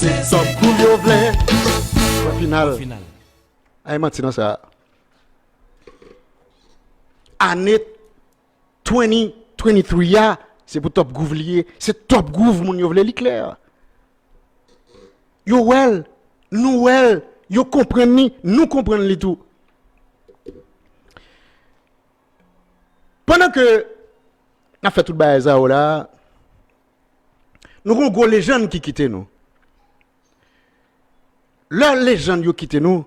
c'est top cool yo vle. Au final. Ay maintenant ça. Année 2023 ya, c'est pour top groove lié, c'est top groove moun yo vle li clair. Yo well, nous well, yo comprendre ni, nous comprendre li tout. Pendant que on a fait tout bail ça là, nous avons gros légende qui quittent nous. Leur légende yo quittent nous.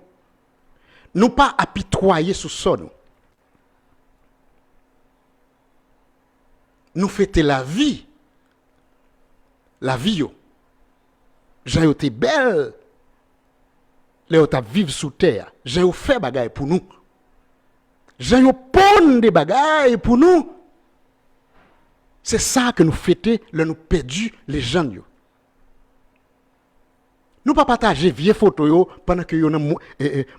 Nous pas apitoyer sous ça nous. Nous fêter la vie. La vie yo. J'ai été belle. Là on t'a vivre sous terre. J'ai fait bagaille pour nous. J'ai pon des bagailles pour nous. C'est ça que nous fêtons, là nous perdu les gens yo. Nous pas partager vieilles photos yo pendant que yo un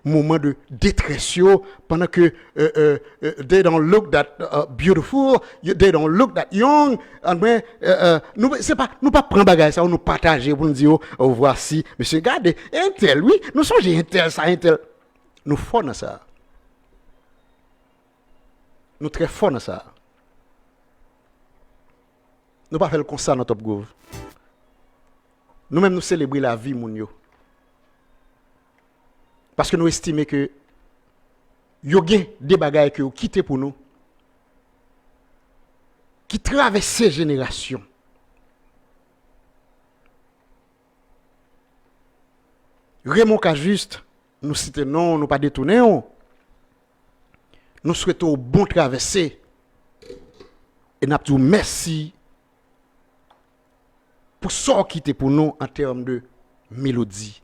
moment de détresse yo, pendant que they don't look that beautiful, they don't look that young, nous c'est pas nous pas prendre bagage ça nous partager pour nous dire oh voici monsieur regardez un tel oui, nous sommes un tel ça un tel. Nous fort dans ça. Nous très fort dans ça. Nous pas faire le constat dans Top Groove. Nous-mêmes nous célébrer la vie moun yo. Parce que nous estimons que yo gen des bagages que yo quitté pour nous qui traversent ces générations. Raymond Cajuste nous cite non, nous pas détourner. Nous souhaitons bon traversée et nous disons merci pour ça qui était pour nous en termes de mélodie,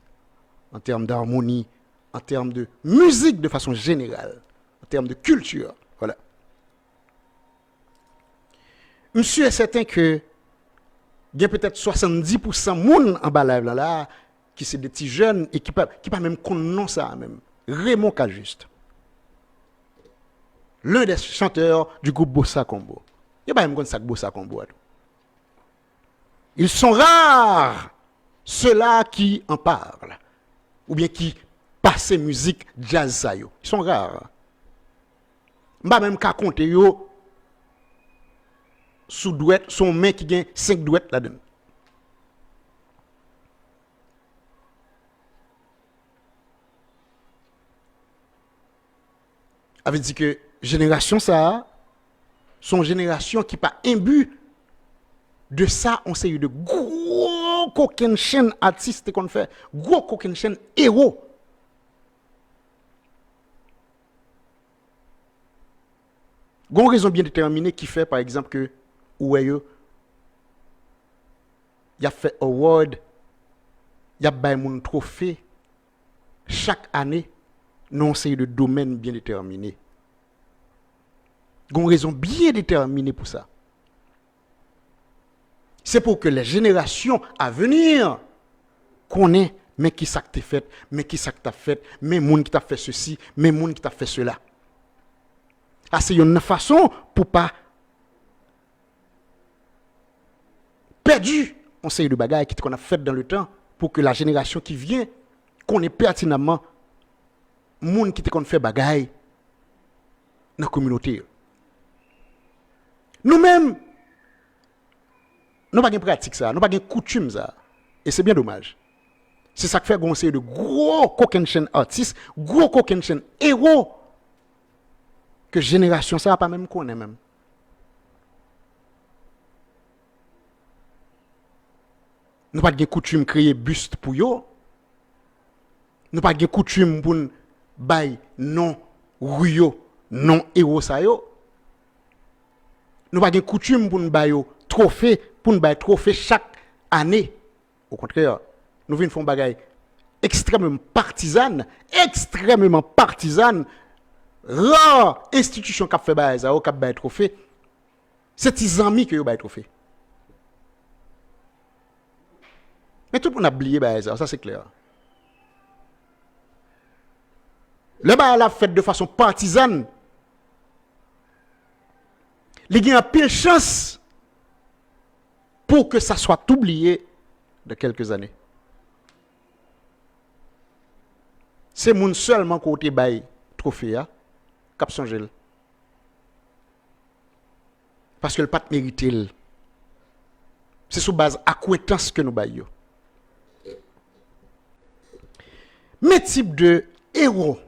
en termes d'harmonie, en termes de musique de façon générale, en termes de culture. Voilà. Monsieur est certain que il y a peut-être 70% moun en bas là qui c'est des petits jeunes et qui pas même connaissent ça même. Raymond Cajuste. L'un des chanteurs du groupe Bossa Combo. Il n'y a pas même ça que Bossa Combo. Ils sont rares, ceux-là qui en parlent, ou bien qui passent musique jazz ça yo. Ils sont rares. M'a même qu'à compter yo sous douette, son main qui gagne 5 douettes là-dedans. Avait dit que génération ça, son génération qui pas imbu de ça, on sait de gros coquin chaîne artistes qu'on fait, gros coquin chaîne héros. Gon raison bien déterminée qui fait par exemple que ouais yo y a fait award, y a bay moun trophée chaque année non c'est de domaine bien déterminé. Gon raison bien déterminée pour ça. C'est pour que les générations à venir connaissent mais qui ça que fait, mais qui ça que t'a fait, mais moun qui t'a fait ceci, mais moun qui t'a fait cela. Ah, c'est une façon pour pas perdu on sait de bagages qu'on a fait dans le temps pour que la génération qui vient connaisse pertinemment moun qui qu'on fait bagages dans la communauté. Nous-mêmes nous pas de pratique ça, nous pas de coutume ça. Et c'est bien dommage. C'est ça qui fait qu'on sait de gros coquin chaîne artistes, gros coquin chaîne héros que génération ça pas même connaît même. Nous pas de coutume créer buste pour yo. Nous pas de coutume pour bay non ruyo, non héros ça yo. Nous pas de coutume pour bay yo trophée pour nous bay trophée chaque année. Au contraire, nous venons faire une bagaille extrêmement partisane, rare institution qui a fait bail ça, qui a bay trophée. C'est tes amis qui ont bay trophée. Mais tout le monde a oublié ça c'est clair. Le bail a fait de façon partisane. Il y a pile chance pour que ça soit oublié de quelques années. c'est moun seulement côté bail trophée a cap songel. Parce que le pas mérité. C'est sous base acquittance que nous baillons. Mais type de héros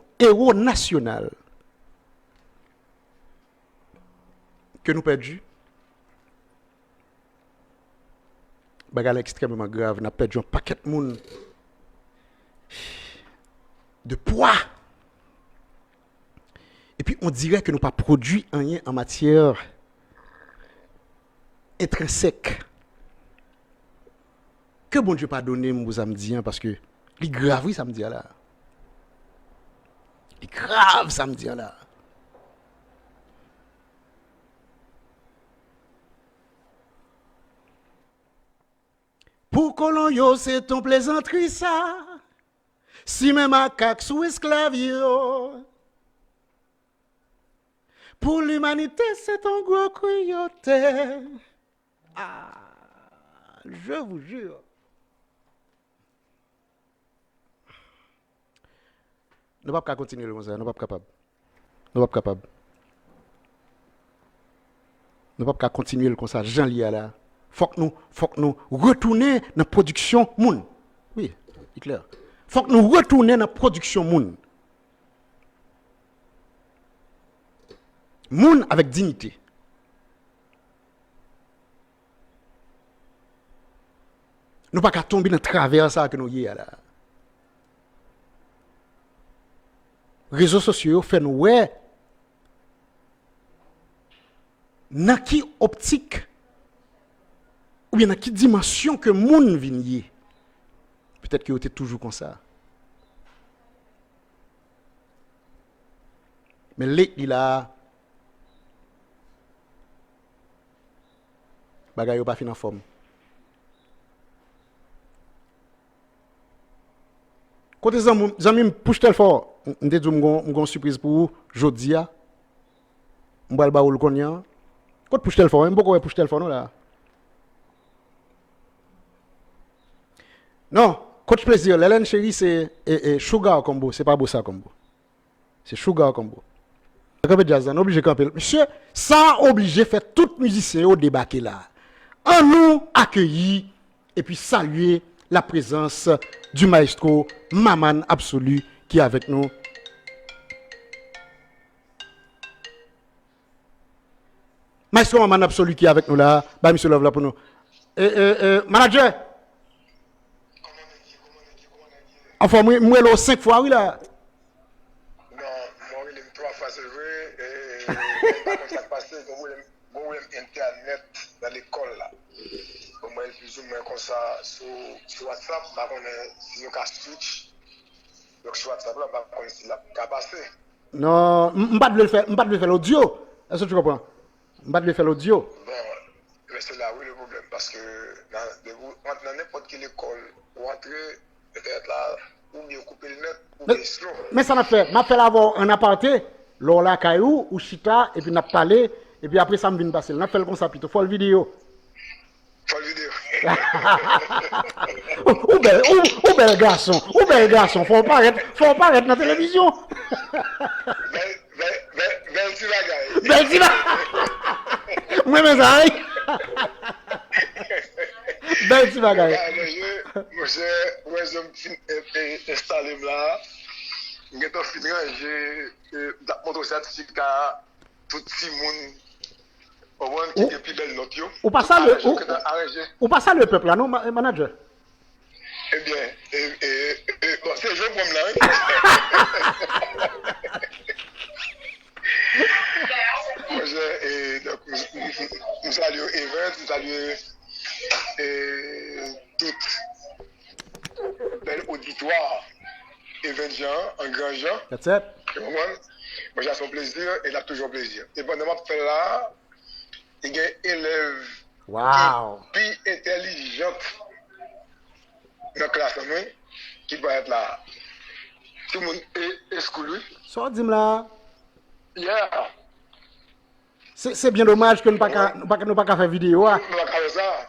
national que nous perdons, bagarre extrêmement grave, nous perdu un paquet de monde de poids. Et puis on dirait que nous pas produit rien en matière intrinsèque. Que bon Dieu pas donné mon samedi parce que les grave oui samedi là. Les grave samedi là. Pour colon yo c'est ton plaisanterie ça. Si même macaque sous esclave yo. Pour l'humanité c'est ton gros cruauté. Ah, je vous jure. Nous ne pouvons pas continuer comme ça, nous ne sommes pas capables. Nous ne sommes pas capables. Nous ne pouvons pas continuer comme ça, Jean Lia là. Faut que nous retournions dans la production moun. Oui, c'est clair. Faut que nous retournions dans la production moun. Moun avec dignité. Nous ne pouvons pas tomber dans travers ça que nous y a là. Réseaux sociaux fait nous ouais dans qui optique ou bien dans qui dimension que moun vient. Peut-être qu'il était toujours comme ça. Mais là il a bagay yo pas fin en forme. Côté zami pouche tel fort. M'te dit m'gon surprise pour jodi a. M'bal ba ou le konya. Côté pouche tel fort, m'boko pouche tel fort non là. Non, coach plaisir, l'Hélène chérie c'est sugar combo, c'est pas bossa combo. C'est sugar combo. Camper jazz, on obligé camper. Monsieur, ça obligé faire tout musicien au débarquer là. En nous accueillir et puis saluer la présence du maestro Maman Absolu qui est avec nous. Maestro Maman Absolu qui est avec nous là. Bah, monsieur Love là pour nous. Manager. Enfin, moi, là, 5 fois, oui là. Non, moi, il est 3 fois, c'est vrai. Et ça passe, bon, Internet dans l'école là. Moi, plus ou moins comme ça, sur WhatsApp, on est si on switch. Donc, sur WhatsApp, là, on est si là, qu'à passer. Non, je ne vais pas faire l'audio. Est-ce que tu comprends? Je ne vais pas faire l'audio. Bon, mais c'est là où le problème. Parce que dans n'importe quelle école, ou entrer, peut-être là, ou bien couper le net, ou bien slow. Mais ça m'a fait avoir un aparté, là, Kayou, ou Chita, et puis on a parlé, et puis après ça me vient passer. On a fait le concept, il faut le vidéo. Faut le vidéo. Ou bel garçon, faut pas arrêter dans la télévision. Bel petit bagage. Bel petit bagage. Moi, mes amis. Bel petit bagage. Moi, je me installé là. Je suis fini, j'ai montré certificat tout le monde. Au moins, qui est plus belle note. Ou pas ça le peuple là, non, manager? Eh bien, bon, c'est je pour là. Moi, donc, je salue Event, je salue tout bel auditoire. Event Jean, un grand Jean. That's it. Moi, j'ai son plaisir et il a toujours plaisir. Et pendant que je fais là, il y a un élève plus intelligente dans la classe qui va être là. Tout le monde est exclu. Ça, dis-moi là. Yeah. C'est bien dommage que nous ne pas faire vidéo.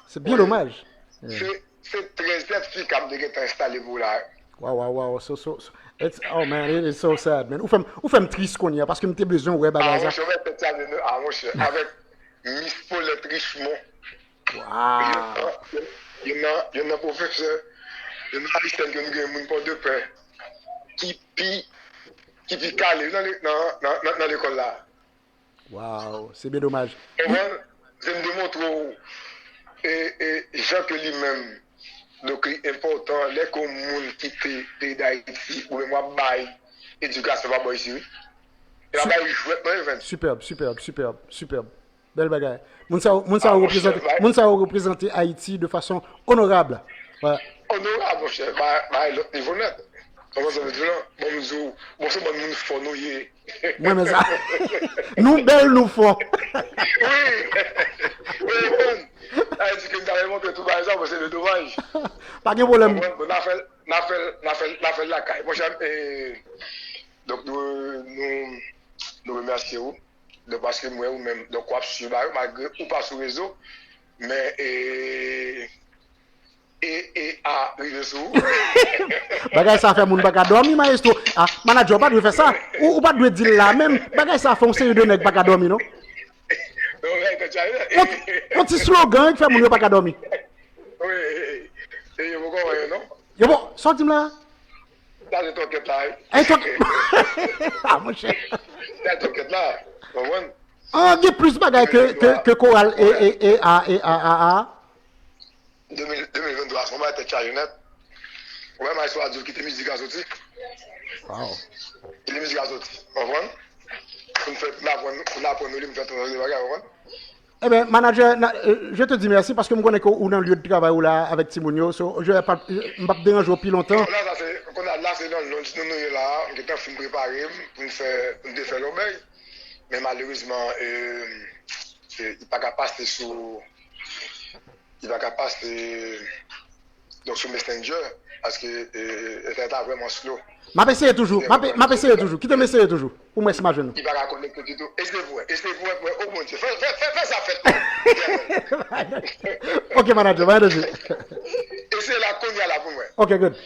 C'est bien dommage. C'est très efficace de être installé pour là. Wow. It's, oh man, it is so sad, man. Ou fait me triste qu'on y a parce que m'te besoin ouais Ah, bagage mon ça. cher, mon cher, avec Miss Paulette Richemont, Wow. il y en a professeur, il y en a Haïtien que nous avons pour deux pères, qui pi calé dans l'école là. Wow, c'est bien dommage. Et moi, je me démontre et Jacques lui-même, donc c'est important, les communes qui étaient pays d'Haïti, ou moi, bail, éducation, pas ici. Et là, il joue dans l'event. Superbe. Belle bagaille. Moun Mon cher, sa représenter Haïti de façon honorable. Ouais. honorable, mon cher, l'autre niveau net. Comment ça veut dire là? Bon, c'est bon, nous faut nous y. Moi mais ça. Nous belle nous fort. Oui, bon. Haïti, que nous avons montré tout par exemple, c'est le dommage. Pas de problème. On a fait la caille. Mon cher, donc nous remercions de parce que moi ou même de quoi sur malgré ou pas sur réseau mais à réseau Bagay ça fait moun baka dormi maestro. Ah, manager pas de faire ça. Ou pas de dire là même. Bagay ça fait on série de nèg baka dormi non. On petit slogan qui fait moun yo baka dormi. Oui, et vous comprenez non? Yo bon, sorti là. Dans le toquette là. Hey toi. Ah mon cher. Dans le toquette là. Vous comprenez? Ah, il y a plus bagay que choral et a. 2023, on va être charionnette. Ouais, mais soit adulte qui était musique à sortir. Wow. Il est musique à sortir. Vous comprenez? Pour nous faire nous faire tout le bagage, vous comprenez? Eh bien, manager, je te dis merci parce que je connais qu'on a un lieu de travail là avec Timonio. So, je ne vais pas déranger plus longtemps. Là, c'est dans le nous là, on est en film préparé pour nous faire l'obéi. Mais malheureusement, il n'est pas capable de sur. Il va capable donc sur Messenger parce que était vraiment slow. Ma PC est toujours. Qui te m'essaye toujours. Pour moi, c'est ma jeune. Il va connecter du tout. Est-ce que vous oh mon Dieu, fais ça fait. Ok, manager, va dessus. Et c'est la cogna là pour moi. Ok, good.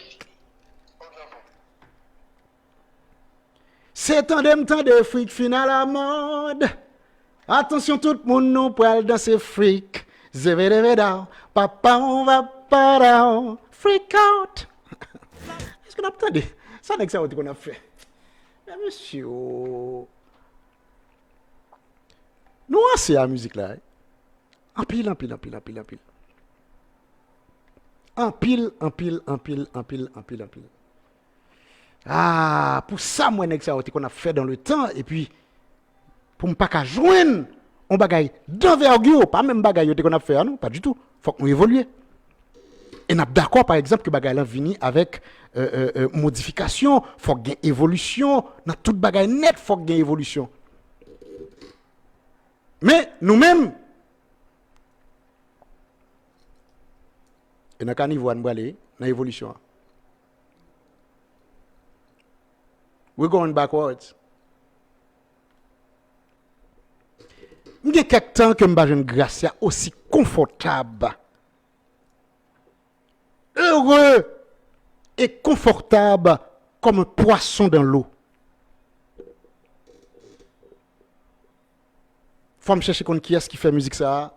C'est un temps de freak final à mode. Attention tout le monde nous parle dans ces freaks. Zévédévéda, papa on va pas down, freak out. Est-ce qu'on a entendu? Ça n'est que ça qu'on a fait. Mais monsieur, nous c'est la musique là. En pile. En pile. Ah, pour ça moi n'est que ça qu'on a fait dans le temps et puis pour ne pas qu'à joindre on bagaille d'envergure, pas même bagaille qu'on a fait, non, pas du tout. Faut qu'on évolue. Et nous d'accord par exemple que bagaille là vini avec modification, faut qu'il y ait évolution, dans toute bagaille net faut qu'il y ait évolution. Mais nous-mêmes et dans quel niveau on aller dans évolution. We're going backwards. Il y a quelque temps que je ne Gracia aussi confortable, heureux et confortable comme un poisson dans l'eau. Faut me chercher qui est-ce qui fait musique ça,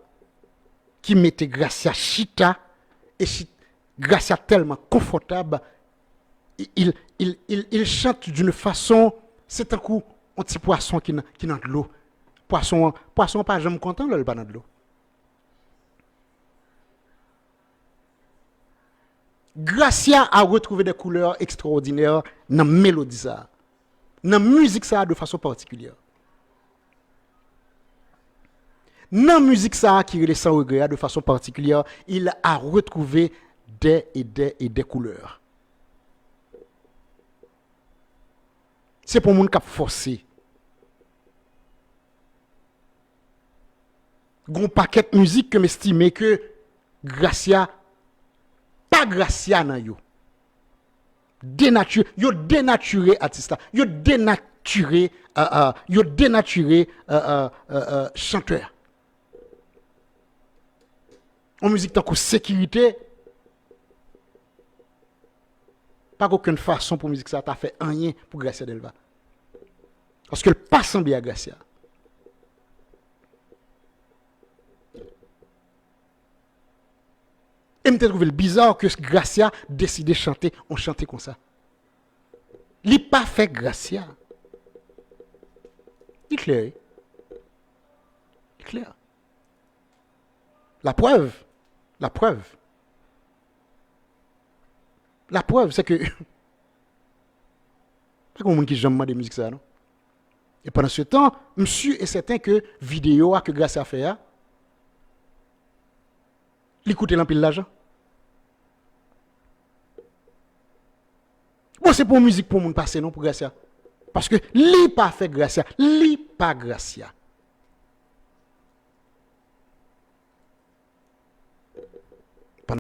qui mettait Gracia chita et Gracia tellement confortable, il chante d'une façon, c'est un coup un petit poisson qui est dans l'eau. Poisson pas jamais content le pas dans l'eau. Gracia a retrouvé des couleurs extraordinaires dans la mélodie ça, dans la musique ça de façon particulière. Dans la musique ça qui est sans regret de façon particulière, il a retrouvé des couleurs. C'est pour moun qui a forcé. Gon paquet de musique que m'estime que Gracia pas Gracia nan yo. Dénaturé artiste, yo dénaturé chanteur. En musique tant que sécurité Pas aucune façon pour musique ça t'a fait rien pour Gracia Delva. Parce que le pas semblé à Gracia. Et me trouvé bizarre que Gracia décide de chanter, on chantait comme ça. Il pas fait Gracia. Il clair. Il clair. La preuve, c'est que pas comme monde qui jamais de musique ça non. Et pendant ce temps, monsieur est certain que vidéo que Gracia fait il coûte l'empile l'argent. Bon, c'est pour musique pour monde passer non pour Gracia. Parce que li pas fait Gracia, li pas Gracia.